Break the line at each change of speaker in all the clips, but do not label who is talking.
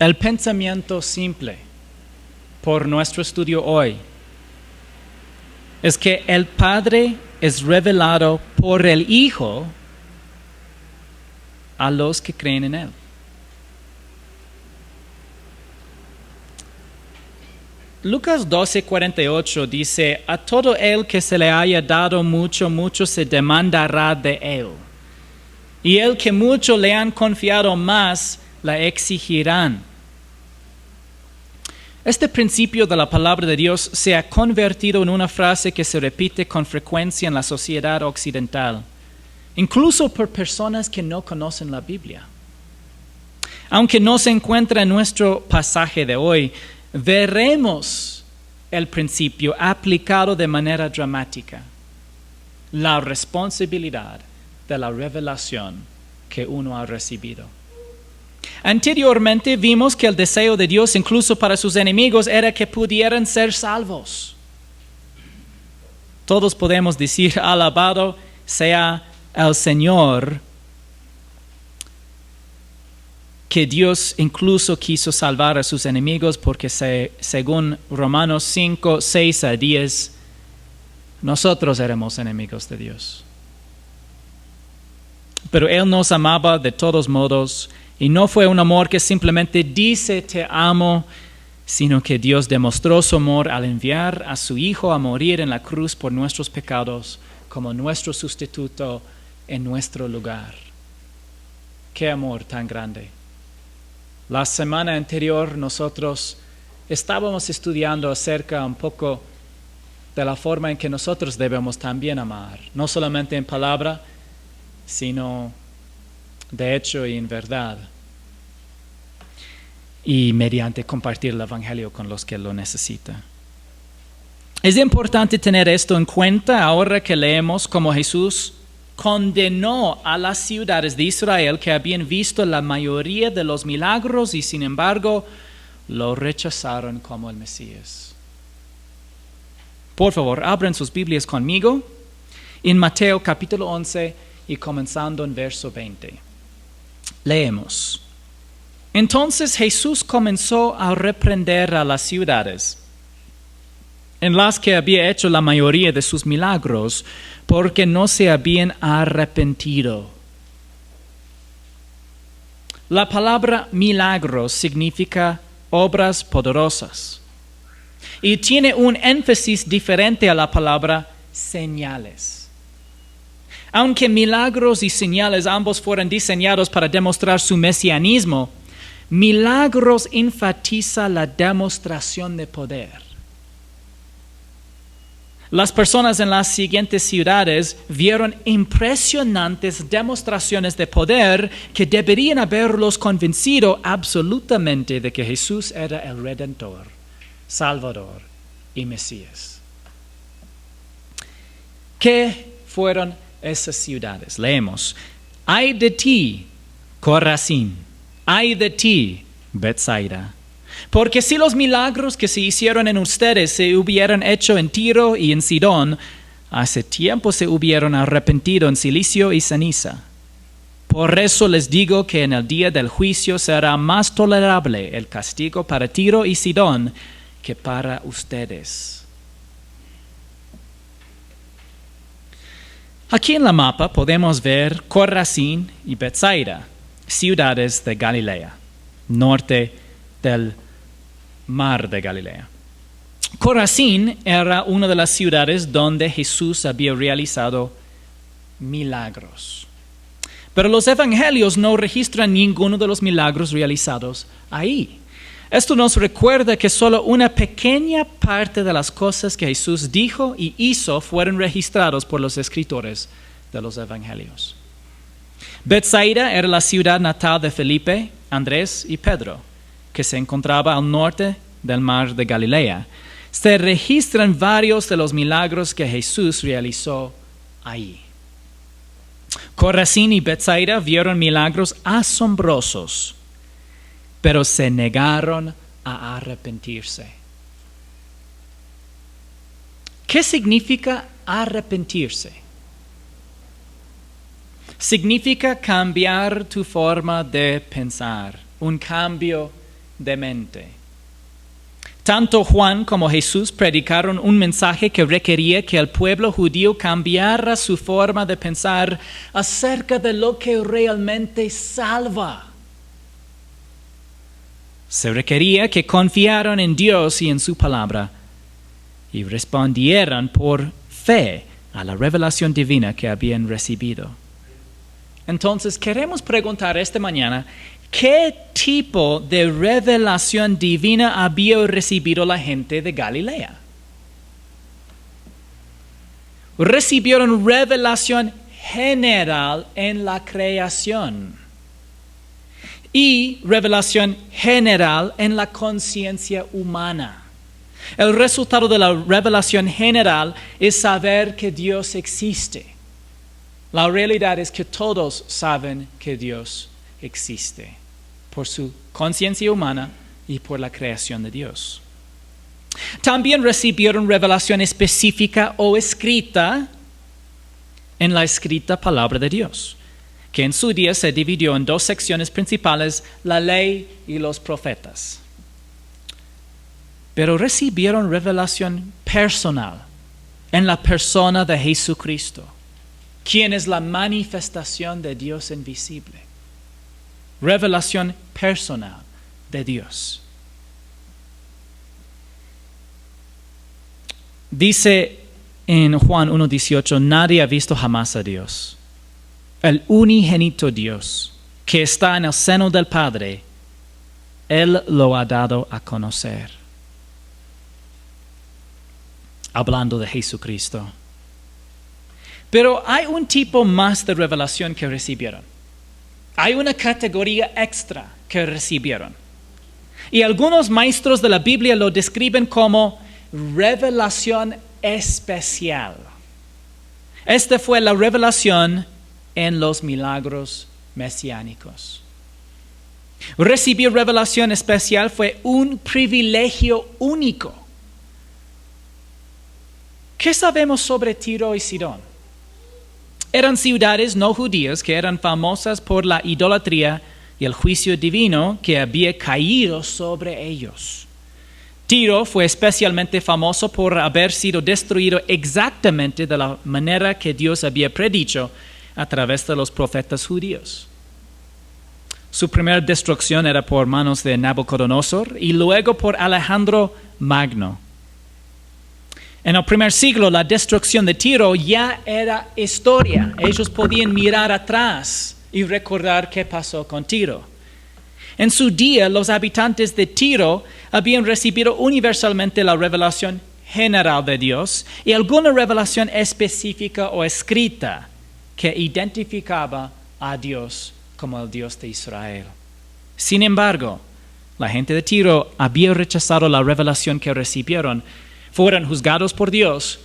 El pensamiento simple por nuestro estudio hoy es que el Padre es revelado por el Hijo a los que creen en Él. Lucas 12:48 dice, a todo el que se le haya dado mucho, mucho se demandará de él. Y el que mucho le han confiado más, la exigirán. Este principio de la palabra de Dios se ha convertido en una frase que se repite con frecuencia en la sociedad occidental, incluso por personas que no conocen la Biblia. Aunque no se encuentra en nuestro pasaje de hoy, veremos el principio aplicado de manera dramática, la responsabilidad de la revelación que uno ha recibido. Anteriormente vimos que el deseo de Dios, incluso para sus enemigos, era que pudieran ser salvos. Todos podemos decir, alabado sea el Señor, que Dios incluso quiso salvar a sus enemigos porque según Romanos 5, 6 a 10, nosotros éramos enemigos de Dios. Pero Él nos amaba de todos modos y no fue un amor que simplemente dice te amo, sino que Dios demostró su amor al enviar a su Hijo a morir en la cruz por nuestros pecados como nuestro sustituto en nuestro lugar. ¡Qué amor tan grande! La semana anterior nosotros estábamos estudiando acerca un poco de la forma en que nosotros debemos también amar, no solamente en palabra, sino de hecho y en verdad, y mediante compartir el Evangelio con los que lo necesitan. Es importante tener esto en cuenta ahora que leemos cómo Jesús condenó a las ciudades de Israel que habían visto la mayoría de los milagros y sin embargo lo rechazaron como el Mesías. Por favor, abran sus Biblias conmigo en Mateo capítulo 11 y comenzando en verso 20. Leemos. Entonces Jesús comenzó a reprender a las ciudades en las que había hecho la mayoría de sus milagros, porque no se habían arrepentido. La palabra milagros significa obras poderosas y tiene un énfasis diferente a la palabra señales. Aunque milagros y señales ambos fueron diseñados para demostrar su mesianismo, milagros enfatiza la demostración de poder. Las personas en las siguientes ciudades vieron impresionantes demostraciones de poder que deberían haberlos convencido absolutamente de que Jesús era el Redentor, Salvador y Mesías. ¿Qué fueron esas ciudades? Leemos. Ay de ti, Corazín, ay de ti, Betsaida. Porque si los milagros que se hicieron en ustedes se hubieran hecho en Tiro y en Sidón, hace tiempo se hubieran arrepentido en silicio y ceniza. Por eso les digo que en el día del juicio será más tolerable el castigo para Tiro y Sidón que para ustedes. Aquí en la mapa podemos ver Corazín y Betsaida, ciudades de Galilea, norte del mar de Galilea. Corazín era una de las ciudades donde Jesús había realizado milagros. Pero los evangelios no registran ninguno de los milagros realizados ahí. Esto nos recuerda que solo una pequeña parte de las cosas que Jesús dijo y hizo fueron registrados por los escritores de los evangelios. Betsaida era la ciudad natal de Felipe, Andrés y Pedro, que se encontraba al norte del mar de Galilea. Se registran varios de los milagros que Jesús realizó ahí. Corazín y Betsaida vieron milagros asombrosos, pero se negaron a arrepentirse. ¿Qué significa arrepentirse? Significa cambiar tu forma de pensar, un cambio de mente. Tanto Juan como Jesús predicaron un mensaje que requería que el pueblo judío cambiara su forma de pensar acerca de lo que realmente salva. Se requería que confiaran en Dios y en su palabra y respondieran por fe a la revelación divina que habían recibido. Entonces, queremos preguntar esta mañana, ¿qué tipo de revelación divina había recibido la gente de Galilea? Recibieron revelación general en la creación y revelación general en la conciencia humana. El resultado de la revelación general es saber que Dios existe. La realidad es que todos saben que Dios existe por su conciencia humana y por la creación de Dios. También recibieron revelación específica o escrita en la escrita palabra de Dios, que en su día se dividió en dos secciones principales, la ley y los profetas. Pero recibieron revelación personal en la persona de Jesucristo, quien es la manifestación de Dios invisible. Revelación personal de Dios. Dice en Juan 1:18, nadie ha visto jamás a Dios. El unigénito Dios que está en el seno del Padre, Él lo ha dado a conocer. Hablando de Jesucristo. Pero hay un tipo más de revelación que recibieron. Hay una categoría extra que recibieron. Y algunos maestros de la Biblia lo describen como revelación especial. Esta fue la revelación en los milagros mesiánicos. Recibir revelación especial fue un privilegio único. ¿Qué sabemos sobre Tiro y Sidón? Eran ciudades no judías que eran famosas por la idolatría y el juicio divino que había caído sobre ellos. Tiro fue especialmente famoso por haber sido destruido exactamente de la manera que Dios había predicho a través de los profetas judíos. Su primera destrucción era por manos de Nabucodonosor y luego por Alejandro Magno. En el primer siglo, la destrucción de Tiro ya era historia. Ellos podían mirar atrás y recordar qué pasó con Tiro. En su día, los habitantes de Tiro habían recibido universalmente la revelación general de Dios y alguna revelación específica o escrita que identificaba a Dios como el Dios de Israel. Sin embargo, la gente de Tiro había rechazado la revelación que recibieron. Fueron juzgados por Dios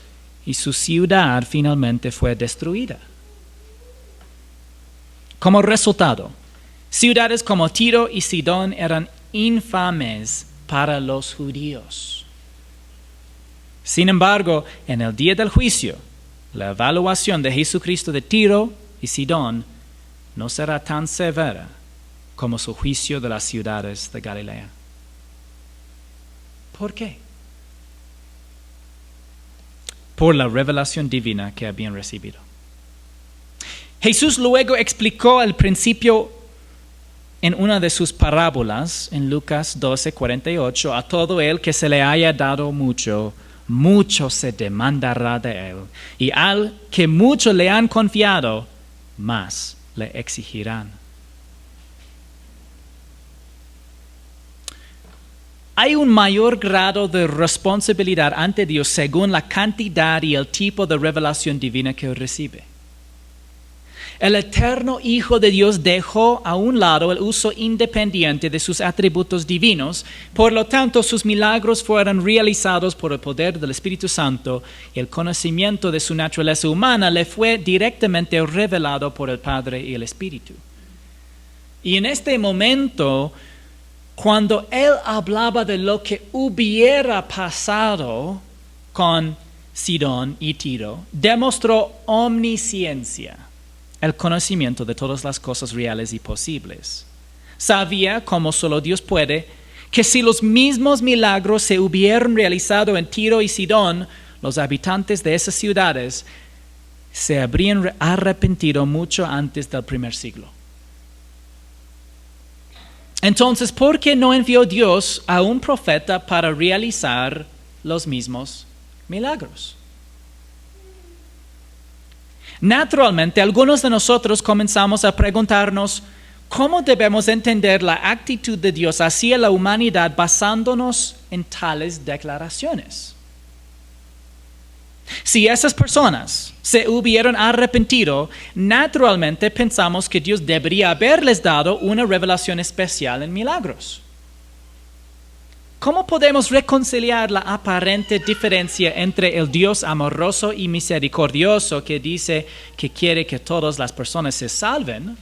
y su ciudad finalmente fue destruida. Como resultado, ciudades como Tiro y Sidón eran infames para los judíos. Sin embargo, en el día del juicio, la evaluación de Jesucristo de Tiro y Sidón no será tan severa como su juicio de las ciudades de Galilea. ¿Por qué? Por la revelación divina que habían recibido. Jesús luego explicó el principio en una de sus parábolas, en Lucas 12:48, a todo el que se le haya dado mucho, mucho se demandará de él, y al que mucho le han confiado, más le exigirán. Hay un mayor grado de responsabilidad ante Dios según la cantidad y el tipo de revelación divina que recibe. El eterno Hijo de Dios dejó a un lado el uso independiente de sus atributos divinos, por lo tanto sus milagros fueron realizados por el poder del Espíritu Santo y el conocimiento de su naturaleza humana le fue directamente revelado por el Padre y el Espíritu. Y en este momento, cuando él hablaba de lo que hubiera pasado con Sidón y Tiro, demostró omnisciencia, el conocimiento de todas las cosas reales y posibles. Sabía, como solo Dios puede, que si los mismos milagros se hubieran realizado en Tiro y Sidón, los habitantes de esas ciudades se habrían arrepentido mucho antes del primer siglo. Entonces, ¿por qué no envió Dios a un profeta para realizar los mismos milagros? Naturalmente, algunos de nosotros comenzamos a preguntarnos cómo debemos entender la actitud de Dios hacia la humanidad basándonos en tales declaraciones. Si esas personas se hubieran arrepentido, naturalmente pensamos que Dios debería haberles dado una revelación especial en milagros. ¿Cómo podemos reconciliar la aparente diferencia entre el Dios amoroso y misericordioso que dice que quiere que todas las personas se salven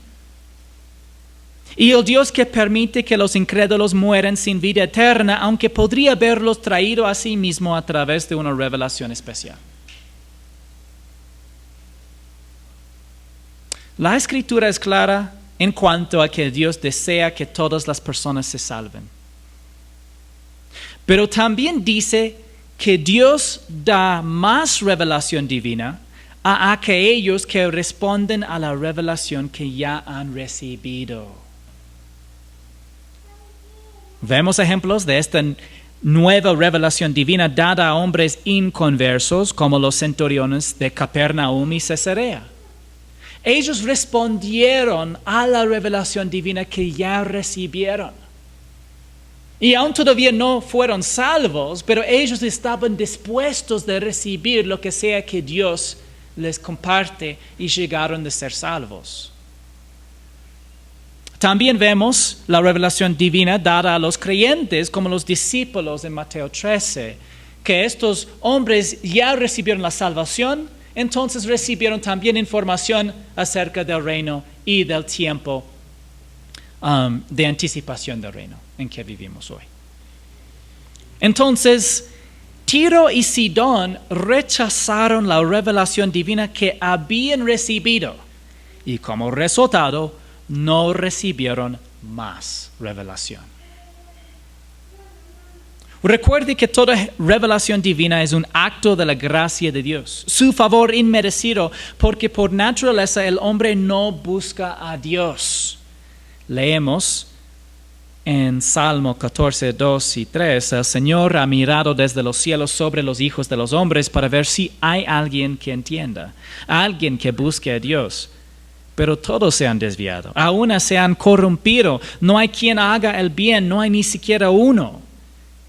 y el Dios que permite que los incrédulos mueran sin vida eterna, aunque podría haberlos traído a sí mismo a través de una revelación especial? La Escritura es clara en cuanto a que Dios desea que todas las personas se salven. Pero también dice que Dios da más revelación divina a aquellos que responden a la revelación que ya han recibido. Vemos ejemplos de esta nueva revelación divina dada a hombres inconversos como los centuriones de Capernaum y Cesarea. Ellos respondieron a la revelación divina que ya recibieron. Y aún todavía no fueron salvos, pero ellos estaban dispuestos de recibir lo que sea que Dios les comparte y llegaron a ser salvos. También vemos la revelación divina dada a los creyentes como los discípulos en Mateo 13, que estos hombres ya recibieron la salvación, entonces recibieron también información acerca del reino y del tiempo de anticipación del reino en que vivimos hoy. Entonces, Tiro y Sidón rechazaron la revelación divina que habían recibido y como resultado no recibieron más revelación. Recuerde que toda revelación divina es un acto de la gracia de Dios, su favor inmerecido, porque por naturaleza el hombre no busca a Dios. Leemos en Salmo 14, 2 y 3, el Señor ha mirado desde los cielos sobre los hijos de los hombres para ver si hay alguien que entienda, alguien que busque a Dios. Pero todos se han desviado, aún se han corrompido, no hay quien haga el bien, no hay ni siquiera uno.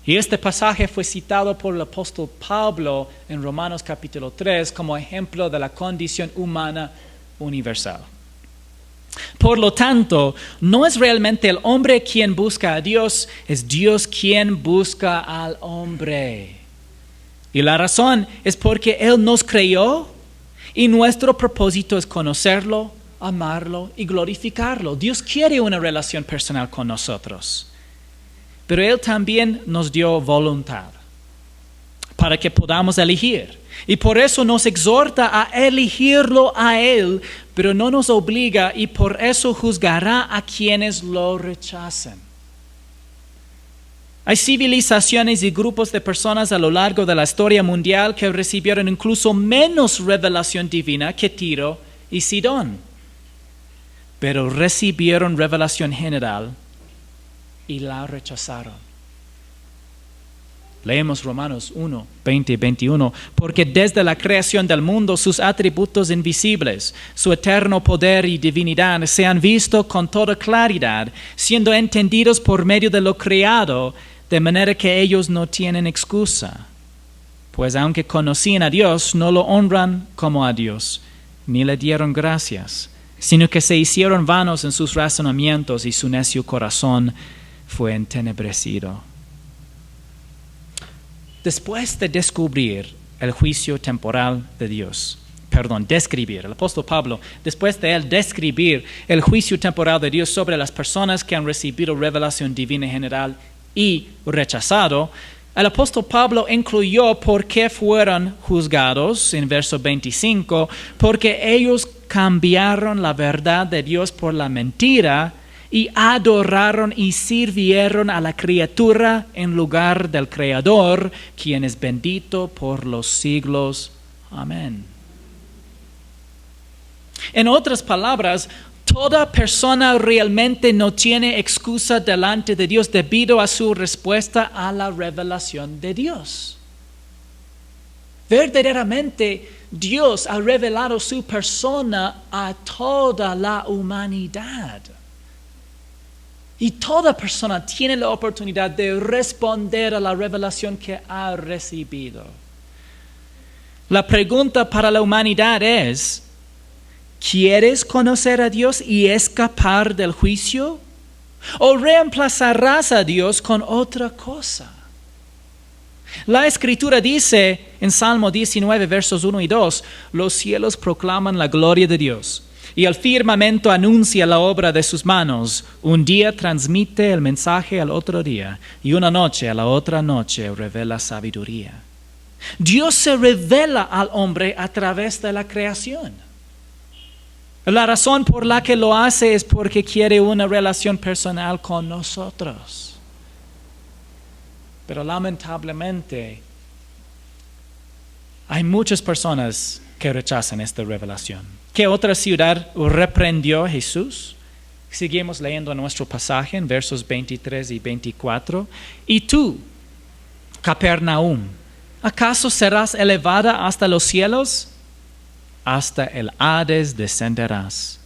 Y este pasaje fue citado por el apóstol Pablo en Romanos capítulo 3 como ejemplo de la condición humana universal. Por lo tanto, no es realmente el hombre quien busca a Dios, es Dios quien busca al hombre. Y la razón es porque Él nos creó y nuestro propósito es conocerlo, amarlo y glorificarlo. Dios quiere una relación personal con nosotros. Pero Él también nos dio voluntad para que podamos elegir. Y por eso nos exhorta a elegirlo a Él, pero no nos obliga y por eso juzgará a quienes lo rechacen. Hay civilizaciones y grupos de personas a lo largo de la historia mundial que recibieron incluso menos revelación divina que Tiro y Sidón, pero recibieron revelación general y la rechazaron. Leemos Romanos 1, 20 y 21. Porque desde la creación del mundo sus atributos invisibles, su eterno poder y divinidad se han visto con toda claridad, siendo entendidos por medio de lo creado, de manera que ellos no tienen excusa. Pues aunque conocían a Dios, no lo honran como a Dios, ni le dieron gracias, sino que se hicieron vanos en sus razonamientos y su necio corazón fue entenebrecido. Después de describir el apóstol Pablo, después de él describir el juicio temporal de Dios sobre las personas que han recibido revelación divina general y rechazado, el apóstol Pablo incluyó por qué fueron juzgados en verso 25, porque ellos cambiaron la verdad de Dios por la mentira y adoraron y sirvieron a la criatura en lugar del Creador, quien es bendito por los siglos. Amén. En otras palabras, toda persona realmente no tiene excusa delante de Dios debido a su respuesta a la revelación de Dios. Verdaderamente, Dios ha revelado su persona a toda la humanidad. Y toda persona tiene la oportunidad de responder a la revelación que ha recibido. La pregunta para la humanidad es: ¿quieres conocer a Dios y escapar del juicio? ¿O reemplazarás a Dios con otra cosa? La Escritura dice en Salmo 19, versos 1 y 2, los cielos proclaman la gloria de Dios y el firmamento anuncia la obra de sus manos. Un día transmite el mensaje al otro día y una noche a la otra noche revela sabiduría. Dios se revela al hombre a través de la creación. La razón por la que lo hace es porque quiere una relación personal con nosotros. Pero lamentablemente hay muchas personas que rechazan esta revelación. ¿Qué otra ciudad reprendió a Jesús? Seguimos leyendo nuestro pasaje en versos 23 y 24. Y tú, Capernaum, ¿acaso serás elevada hasta los cielos? Hasta el Hades descenderás.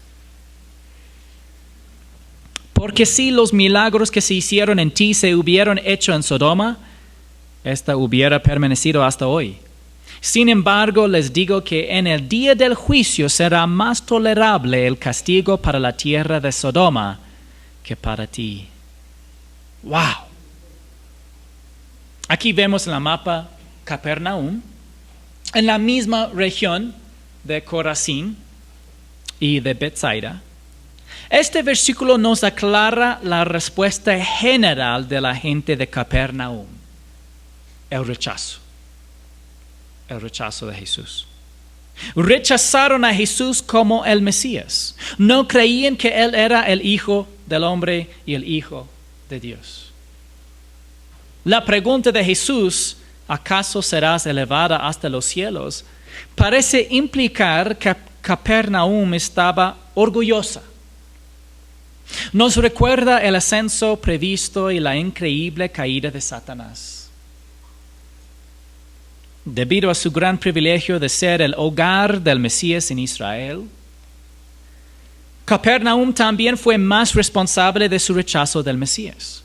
Porque si los milagros que se hicieron en ti se hubieran hecho en Sodoma, ésta hubiera permanecido hasta hoy. Sin embargo, les digo que en el día del juicio será más tolerable el castigo para la tierra de Sodoma que para ti. ¡Wow! Aquí vemos en el mapa Capernaum, en la misma región de Corazín y de Betsaida. Este versículo nos aclara la respuesta general de la gente de Capernaum: el rechazo de Jesús. Rechazaron a Jesús como el Mesías. No creían que Él era el Hijo del Hombre y el Hijo de Dios. La pregunta de Jesús, ¿acaso serás elevada hasta los cielos?, parece implicar que Capernaum estaba orgullosa. Nos recuerda el ascenso previsto y la increíble caída de Satanás. Debido a su gran privilegio de ser el hogar del Mesías en Israel, Capernaum también fue más responsable de su rechazo del Mesías.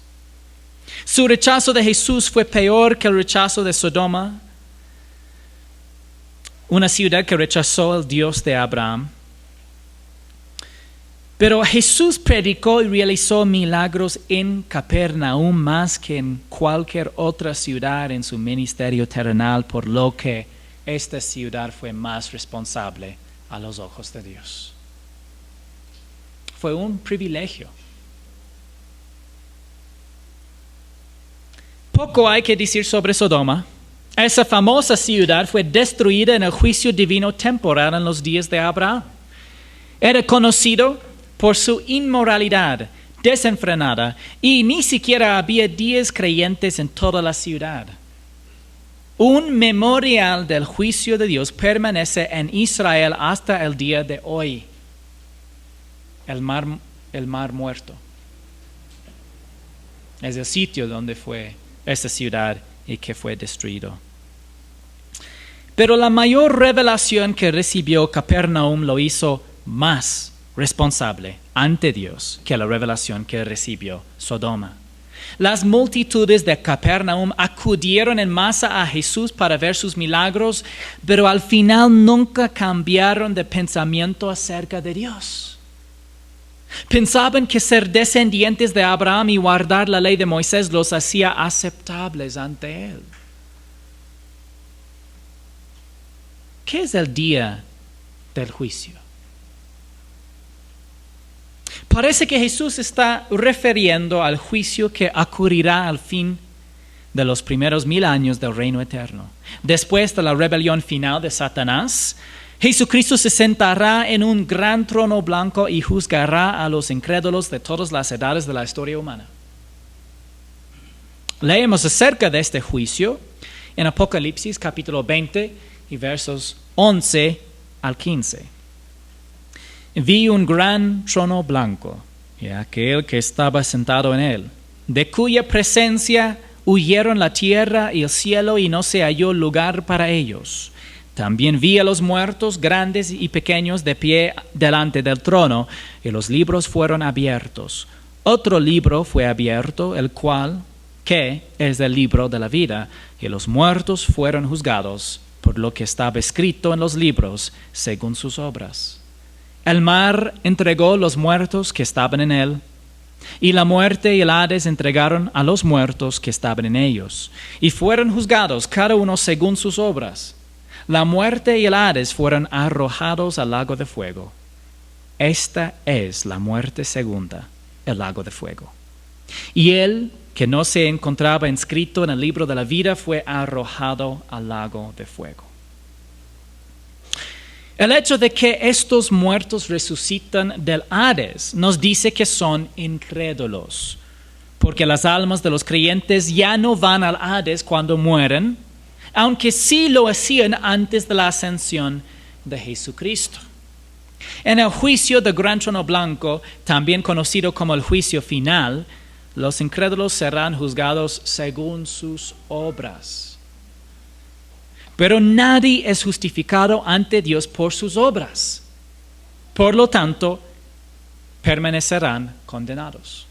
Su rechazo de Jesús fue peor que el rechazo de Sodoma, una ciudad que rechazó al Dios de Abraham. Pero Jesús predicó y realizó milagros en Capernaum más que en cualquier otra ciudad en su ministerio terrenal, por lo que esta ciudad fue más responsable a los ojos de Dios. Fue un privilegio. Poco hay que decir sobre Sodoma. Esa famosa ciudad fue destruida en el juicio divino temporal en los días de Abraham. Era conocido por su inmoralidad desenfrenada y ni siquiera había 10 creyentes en toda la ciudad. Un memorial del juicio de Dios permanece en Israel hasta el día de hoy: el mar Muerto. Es el sitio donde fue esta ciudad y que fue destruido. Pero la mayor revelación que recibió Capernaum lo hizo más responsable ante Dios que la revelación que recibió Sodoma. Las multitudes de Capernaum acudieron en masa a Jesús para ver sus milagros, pero al final nunca cambiaron de pensamiento acerca de Dios. Pensaban que ser descendientes de Abraham y guardar la ley de Moisés los hacía aceptables ante Él. ¿Qué es el día del juicio? Parece que Jesús está refiriendo al juicio que ocurrirá al fin de los primeros 1000 años del reino eterno. Después de la rebelión final de Satanás, Jesucristo se sentará en un gran trono blanco y juzgará a los incrédulos de todas las edades de la historia humana. Leemos acerca de este juicio en Apocalipsis capítulo 20 y versos 11 al 15. Vi un gran trono blanco y aquel que estaba sentado en él, de cuya presencia huyeron la tierra y el cielo y no se halló lugar para ellos. También vi a los muertos, grandes y pequeños, de pie delante del trono, y los libros fueron abiertos. Otro libro fue abierto, el cual, que es el libro de la vida, y los muertos fueron juzgados por lo que estaba escrito en los libros, según sus obras. El mar entregó los muertos que estaban en él, y la muerte y el Hades entregaron a los muertos que estaban en ellos, y fueron juzgados cada uno según sus obras. La muerte y el Hades fueron arrojados al lago de fuego. Esta es la muerte segunda, el lago de fuego. Y él, que no se encontraba inscrito en el libro de la vida, fue arrojado al lago de fuego. El hecho de que estos muertos resucitan del Hades nos dice que son incrédulos, porque las almas de los creyentes ya no van al Hades cuando mueren, aunque sí lo hacían antes de la ascensión de Jesucristo. En el juicio del gran trono blanco, también conocido como el juicio final, los incrédulos serán juzgados según sus obras. Pero nadie es justificado ante Dios por sus obras. Por lo tanto, permanecerán condenados.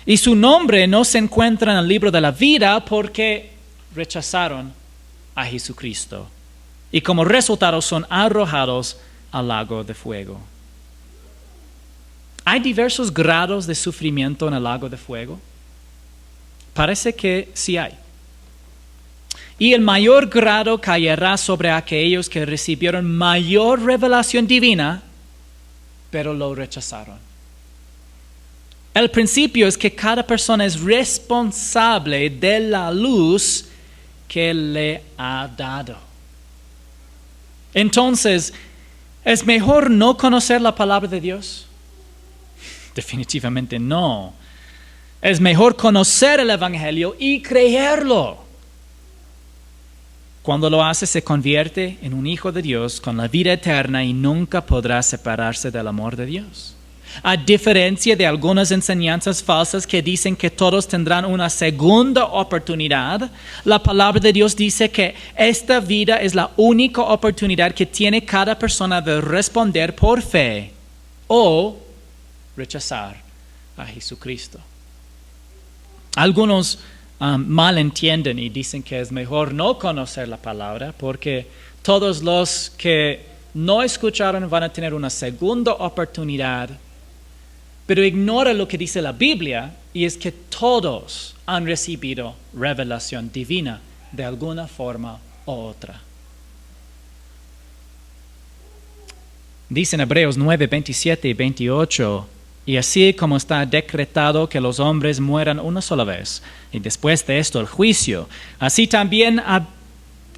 Y su nombre no se encuentra en el libro de la vida porque rechazaron a Jesucristo. Y como resultado son arrojados al lago de fuego. ¿Hay diversos grados de sufrimiento en el lago de fuego? Parece que sí hay. Y el mayor grado caerá sobre aquellos que recibieron mayor revelación divina, pero lo rechazaron. El principio es que cada persona es responsable de la luz que le ha dado. Entonces, ¿es mejor no conocer la palabra de Dios? Definitivamente no. Es mejor conocer el Evangelio y creerlo. Cuando lo hace, se convierte en un hijo de Dios con la vida eterna y nunca podrá separarse del amor de Dios. A diferencia de algunas enseñanzas falsas que dicen que todos tendrán una segunda oportunidad, la palabra de Dios dice que esta vida es la única oportunidad que tiene cada persona de responder por fe o rechazar a Jesucristo. Algunos malentienden y dicen que es mejor no conocer la palabra porque todos los que no escucharon van a tener una segunda oportunidad. Pero ignora lo que dice la Biblia, y es que todos han recibido revelación divina de alguna forma u otra. Dice en Hebreos 9, 27 y 28, y así como está decretado que los hombres mueran una sola vez, y después de esto el juicio, así también a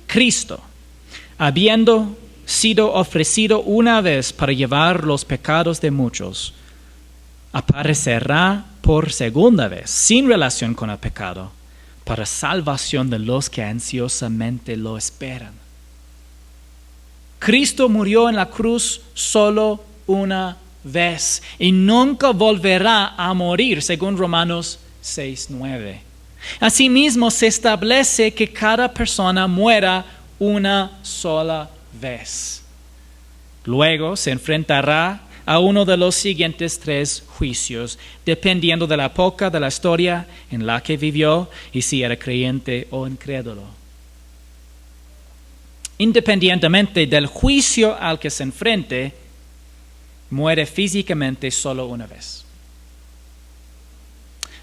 Cristo, habiendo sido ofrecido una vez para llevar los pecados de muchos, aparecerá por segunda vez, sin relación con el pecado, para salvación de los que ansiosamente lo esperan. Cristo murió en la cruz solo una vez y nunca volverá a morir, según Romanos 6:9. Asimismo, se establece que cada persona muera una sola vez. Luego se enfrentará a uno de los siguientes 3 juicios, dependiendo de la época de la historia en la que vivió y si era creyente o incrédulo. Independientemente del juicio al que se enfrente, muere físicamente solo una vez.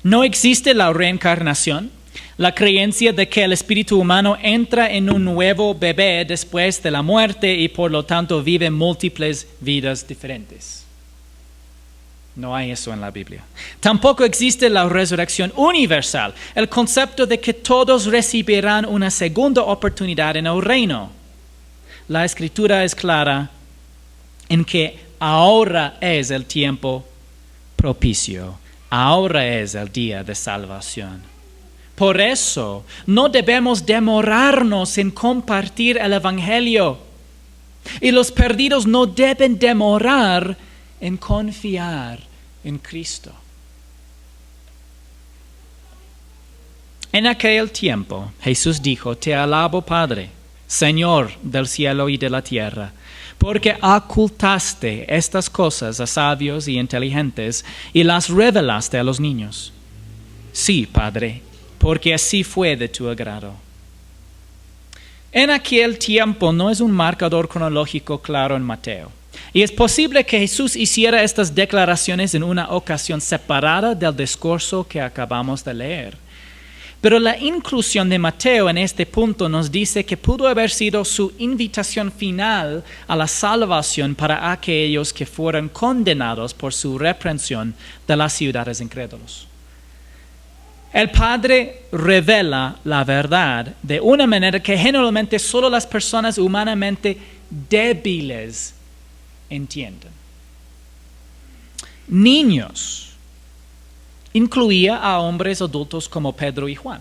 No existe la reencarnación, la creencia de que el espíritu humano entra en un nuevo bebé después de la muerte y por lo tanto vive múltiples vidas diferentes. No hay eso en la Biblia. Tampoco existe la resurrección universal, el concepto de que todos recibirán una segunda oportunidad en el reino. la Escritura es clara en que ahora es el tiempo propicio, ahora es el día de salvación. Por eso no debemos demorarnos en compartir el Evangelio. Y los perdidos no deben demorar en confiar en Cristo. En aquel tiempo Jesús dijo: Te alabo, Padre, Señor del cielo y de la tierra, porque ocultaste estas cosas a sabios y inteligentes y las revelaste a los niños. Sí, Padre, porque así fue de tu agrado. En aquel tiempo no es un marcador cronológico claro en Mateo. Y es posible que Jesús hiciera estas declaraciones en una ocasión separada del discurso que acabamos de leer. Pero la inclusión de Mateo en este punto nos dice que pudo haber sido su invitación final a la salvación para aquellos que fueron condenados por su reprensión de las ciudades incrédulos. El Padre revela la verdad de una manera que generalmente solo las personas humanamente débiles entienden. Niños incluía a hombres adultos como Pedro y Juan.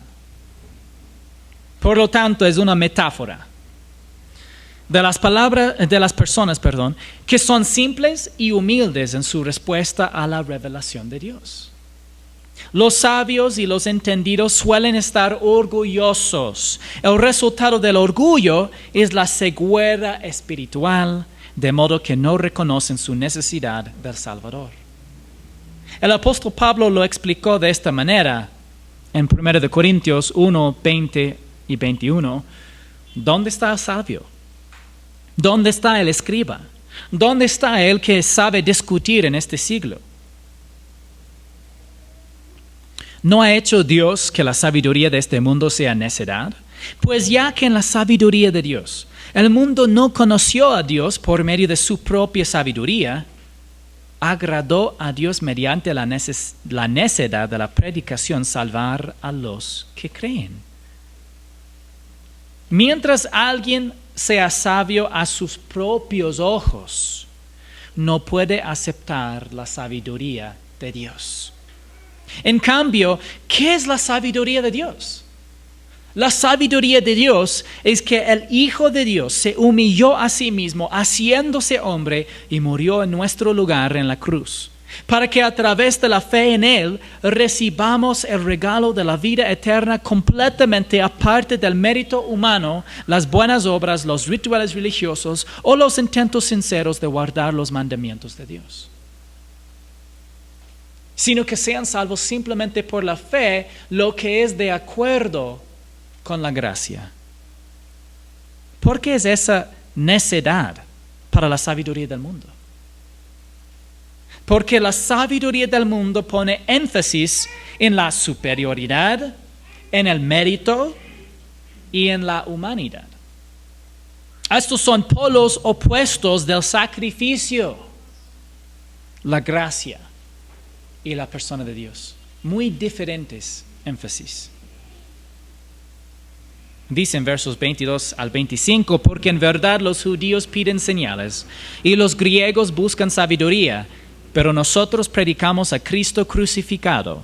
Por lo tanto, es una metáfora de las personas, que son simples y humildes en su respuesta a la revelación de Dios. Los sabios y los entendidos suelen estar orgullosos. El resultado del orgullo es la ceguera espiritual, de modo que no reconocen su necesidad del Salvador. El apóstol Pablo lo explicó de esta manera en 1 Corintios 1, 20 y 21. ¿Dónde está el sabio? ¿Dónde está el escriba? ¿Dónde está el que sabe discutir en este siglo? ¿No ha hecho Dios que la sabiduría de este mundo sea necedad? Pues ya que en la sabiduría de Dios el mundo no conoció a Dios por medio de su propia sabiduría, agradó a Dios mediante la necedad de la predicación salvar a los que creen. Mientras alguien sea sabio a sus propios ojos, no puede aceptar la sabiduría de Dios. En cambio, ¿qué es la sabiduría de Dios? La sabiduría de Dios es que el Hijo de Dios se humilló a sí mismo, haciéndose hombre, y murió en nuestro lugar en la cruz, para que a través de la fe en Él recibamos el regalo de la vida eterna completamente aparte del mérito humano, las buenas obras, los rituales religiosos o los intentos sinceros de guardar los mandamientos de Dios. Sino que sean salvos simplemente por la fe, lo que es de acuerdo con la gracia. ¿Por qué es esa necedad para la sabiduría del mundo? Porque la sabiduría del mundo pone énfasis en la superioridad, en el mérito y en la humanidad. Estos son polos opuestos del sacrificio, la gracia y la persona de Dios. Muy diferentes énfasis. Dice en versos 22 al 25, porque en verdad los judíos piden señales y los griegos buscan sabiduría, pero nosotros predicamos a Cristo crucificado,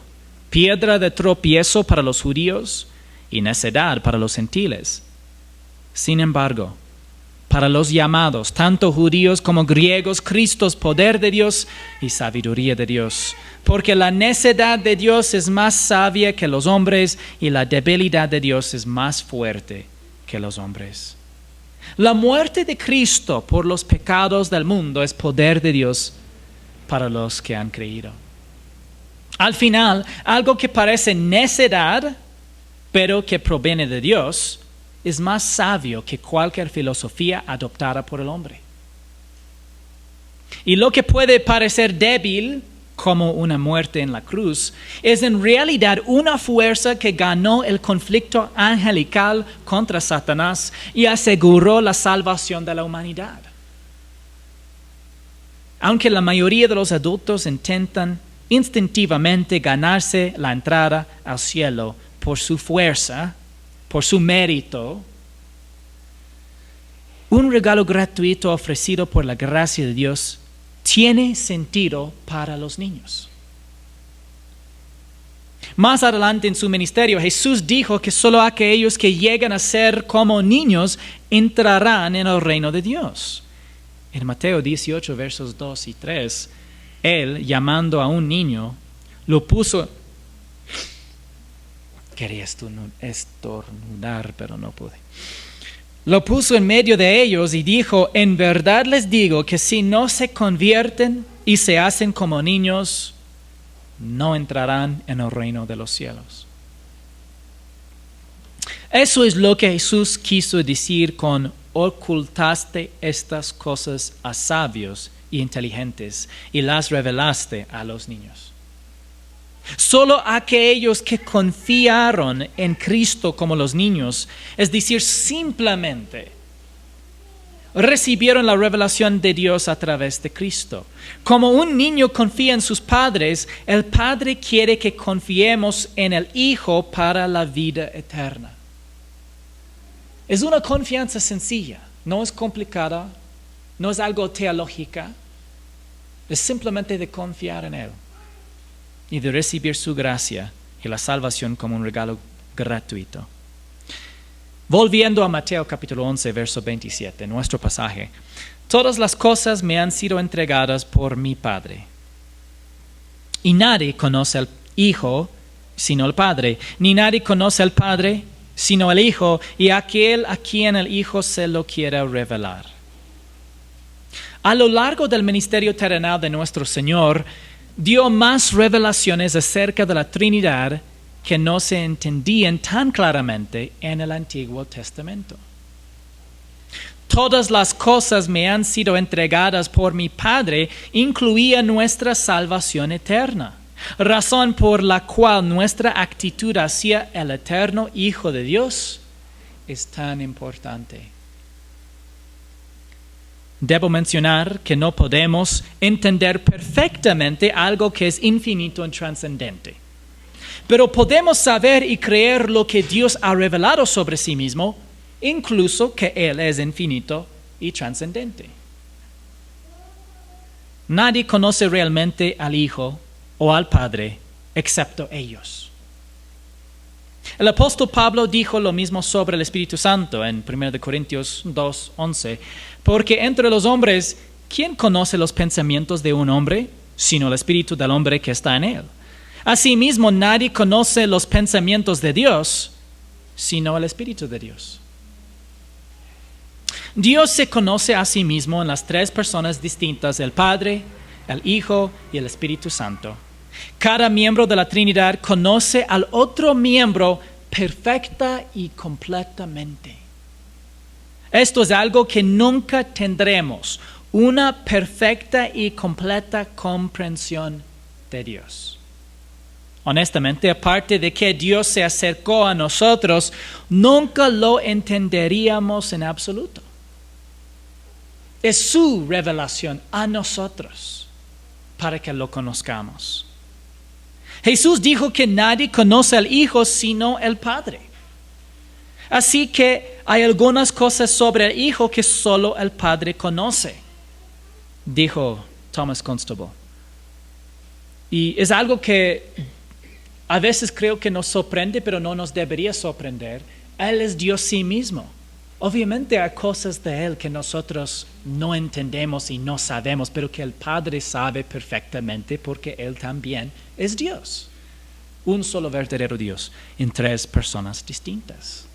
piedra de tropiezo para los judíos y necedad para los gentiles. Sin embargo, para los llamados, tanto judíos como griegos, Cristo es poder de Dios y sabiduría de Dios. Porque la necedad de Dios es más sabia que los hombres y la debilidad de Dios es más fuerte que los hombres. La muerte de Cristo por los pecados del mundo es poder de Dios para los que han creído. Al final, algo que parece necedad, pero que proviene de Dios, es más sabio que cualquier filosofía adoptada por el hombre. Y lo que puede parecer débil, como una muerte en la cruz, es en realidad una fuerza que ganó el conflicto angelical contra Satanás y aseguró la salvación de la humanidad. Aunque la mayoría de los adultos intentan instintivamente ganarse la entrada al cielo por su fuerza, por su mérito, Un regalo gratuito ofrecido por la gracia de Dios tiene sentido para los niños. Más adelante en su ministerio, Jesús dijo que solo aquellos que llegan a ser como niños entrarán en el reino de Dios. En Mateo 18, versos 2 y 3, Él, llamando a un niño, lo puso... Quería estornudar, pero no pude. Lo puso en medio de ellos y dijo, en verdad les digo que si no se convierten y se hacen como niños, no entrarán en el reino de los cielos. Eso es lo que Jesús quiso decir con ocultaste estas cosas a sabios y inteligentes y las revelaste a los niños. Solo aquellos que confiaron en Cristo como los niños, es decir, simplemente recibieron la revelación de Dios a través de Cristo. Como un niño confía en sus padres, el Padre quiere que confiemos en el Hijo para la vida eterna. Es una confianza sencilla, no es complicada, no es algo teológica, es simplemente de confiar en Él y de recibir su gracia y la salvación como un regalo gratuito. Volviendo a Mateo capítulo 11, verso 27, nuestro pasaje. Todas las cosas me han sido entregadas por mi Padre. Y nadie conoce al Hijo sino el Padre, ni nadie conoce al Padre sino el Hijo, y aquel a quien el Hijo se lo quiera revelar. A lo largo del ministerio terrenal de nuestro Señor, dio más revelaciones acerca de la Trinidad que no se entendían tan claramente en el Antiguo Testamento. Todas las cosas me han sido entregadas por mi Padre, incluía nuestra salvación eterna, razón por la cual nuestra actitud hacia el eterno Hijo de Dios es tan importante. Debo mencionar que no podemos entender perfectamente algo que es infinito y trascendente. Pero podemos saber y creer lo que Dios ha revelado sobre sí mismo, incluso que Él es infinito y trascendente. Nadie conoce realmente al Hijo o al Padre excepto ellos. El apóstol Pablo dijo lo mismo sobre el Espíritu Santo en 1 Corintios 2:11, porque entre los hombres, ¿quién conoce los pensamientos de un hombre, sino el Espíritu del hombre que está en él? Asimismo, nadie conoce los pensamientos de Dios, sino el Espíritu de Dios. Dios se conoce a sí mismo en las tres personas distintas, el Padre, el Hijo y el Espíritu Santo. Cada miembro de la Trinidad conoce al otro miembro perfecta y completamente. Esto es algo que nunca tendremos, una perfecta y completa comprensión de Dios. Honestamente, aparte de que Dios se acercó a nosotros, nunca lo entenderíamos en absoluto. Es su revelación a nosotros para que lo conozcamos. Jesús dijo que nadie conoce al Hijo sino el Padre. Así que hay algunas cosas sobre el Hijo que solo el Padre conoce, dijo Thomas Constable. Y es algo que a veces creo que nos sorprende, pero no nos debería sorprender. Él es Dios sí mismo. Obviamente hay cosas de Él que nosotros no entendemos y no sabemos, pero que el Padre sabe perfectamente porque Él también es Dios. Un solo verdadero Dios en tres personas distintas.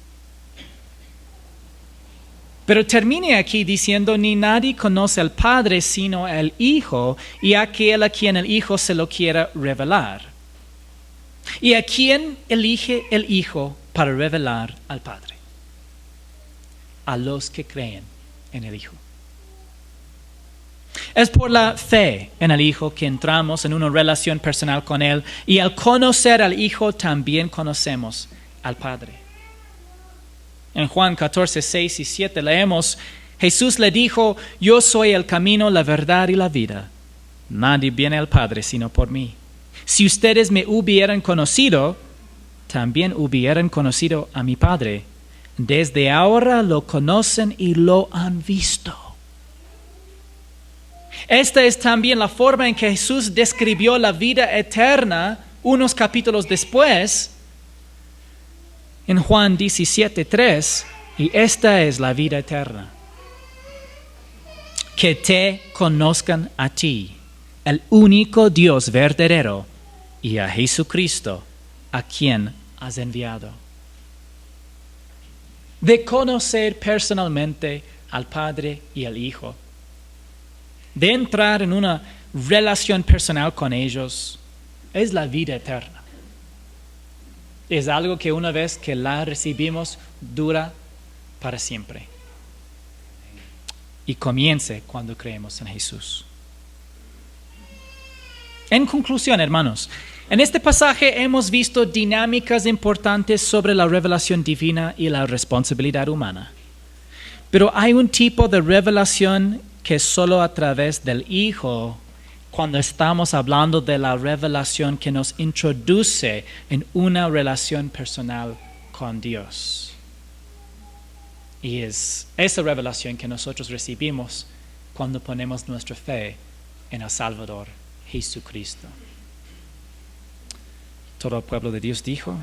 Pero termine aquí diciendo, ni nadie conoce al Padre sino el Hijo y aquel a quien el Hijo se lo quiera revelar. ¿Y a quién elige el Hijo para revelar al Padre? A los que creen en el Hijo. Es por la fe en el Hijo que entramos en una relación personal con Él, y al conocer al Hijo también conocemos al Padre. En Juan 14, 6 y 7 leemos, Jesús le dijo, yo soy el camino, la verdad y la vida. Nadie viene al Padre sino por mí. Si ustedes me hubieran conocido, también hubieran conocido a mi Padre. desde ahora lo conocen y lo han visto. Esta es también la forma en que Jesús describió la vida eterna unos capítulos después, en Juan 17:3, y esta es la vida eterna: que te conozcan a ti, el único Dios verdadero, y a Jesucristo, a quien has enviado. De conocer personalmente al Padre y al Hijo, de entrar en una relación personal con ellos, es la vida eterna. Es algo que una vez que la recibimos, dura para siempre. Y comience cuando creemos en Jesús. En conclusión, hermanos, en este pasaje hemos visto dinámicas importantes sobre la revelación divina y la responsabilidad humana. Pero hay un tipo de revelación que es solo a través del Hijo, cuando estamos hablando de la revelación que nos introduce en una relación personal con Dios. Y es esa revelación que nosotros recibimos cuando ponemos nuestra fe en el Salvador Jesucristo. Todo el pueblo de Dios dijo: